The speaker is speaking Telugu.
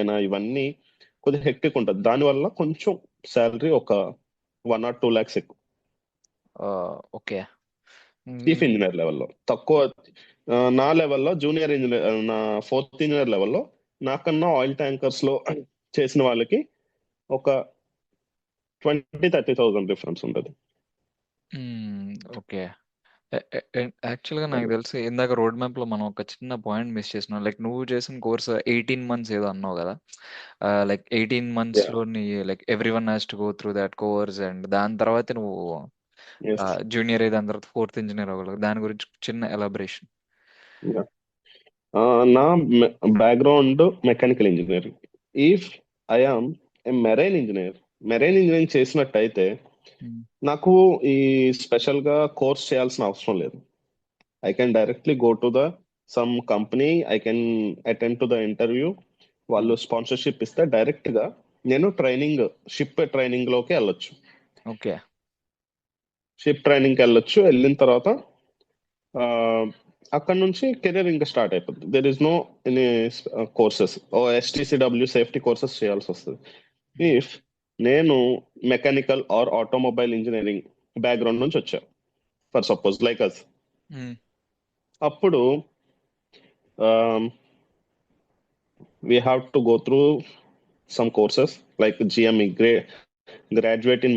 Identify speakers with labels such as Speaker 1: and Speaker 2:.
Speaker 1: అయినా ఇవన్నీ కొద్దిగా హెక్టిక్ ఉంటుంది. దానివల్ల కొంచెం శాలరీ ఒక 1 or 2 lakhs ఎక్కువ
Speaker 2: ఓకే.
Speaker 1: చీఫ్ ఇంజనీర్ లెవెల్లో. తక్కువ నా లెవెల్లో జూనియర్ ఇంజనీర్, నా 4th ఇంజనీర్ లెవెల్లో నాకన్నా ఆయిల్ ట్యాంకర్స్ లో చేసిన వాళ్ళకి ఒక 20-30,000 డిఫరెన్స్ ఉంటుంది.
Speaker 2: ఓకే. యాక్చువల్గా నాకు తెలిసి ఇందాక రోడ్ మ్యాప్ లో మనం ఒక చిన్న పాయింట్ మిస్ చేసినాం. లైక్ నువ్వు చేసిన కోర్స్ 18 months ఏదో అన్నావు కదా. Like 18 months
Speaker 1: Yeah.
Speaker 2: లో నీ like every one has to go through that course, and దాని తర్వాత నువ్వు
Speaker 1: Yes.
Speaker 2: జూనియర్ అయ్యి దాని తర్వాత 4th ఇంజనీర్ అవ్వగలవు. దాని గురించి చిన్న ఎలాబరేషన్.
Speaker 1: Yeah. నా background mechanical engineering. If I am a marine engineering చేసినట్టయితే నాకు ఈ స్పెషల్ గా కోర్స్ చేయాల్సిన అవసరం లేదు. I can directly go to the some company, I can attend to the interview, వాళ్ళు స్పాన్సర్షిప్ ఇస్తే డైరెక్ట్ గా నేను షిప్ ట్రైనింగ్ లోకి వెళ్ళొచ్చు.
Speaker 2: ఓకే.
Speaker 1: షిప్ ట్రైనింగ్కి వెళ్ళొచ్చు. వెళ్ళిన తర్వాత అక్కడ నుంచి కెరీర్ ఇంకా స్టార్ట్ అయిపోతుంది. There is no any courses STCW safety courses చేయాల్సి వస్తుంది. ఇఫ్ నేను mechanical or automobile engineering background నుంచి వచ్చా, ఫర్ సపోజ్ లైక్ అస్, అప్పుడు we have to go through some courses like GME, graduate in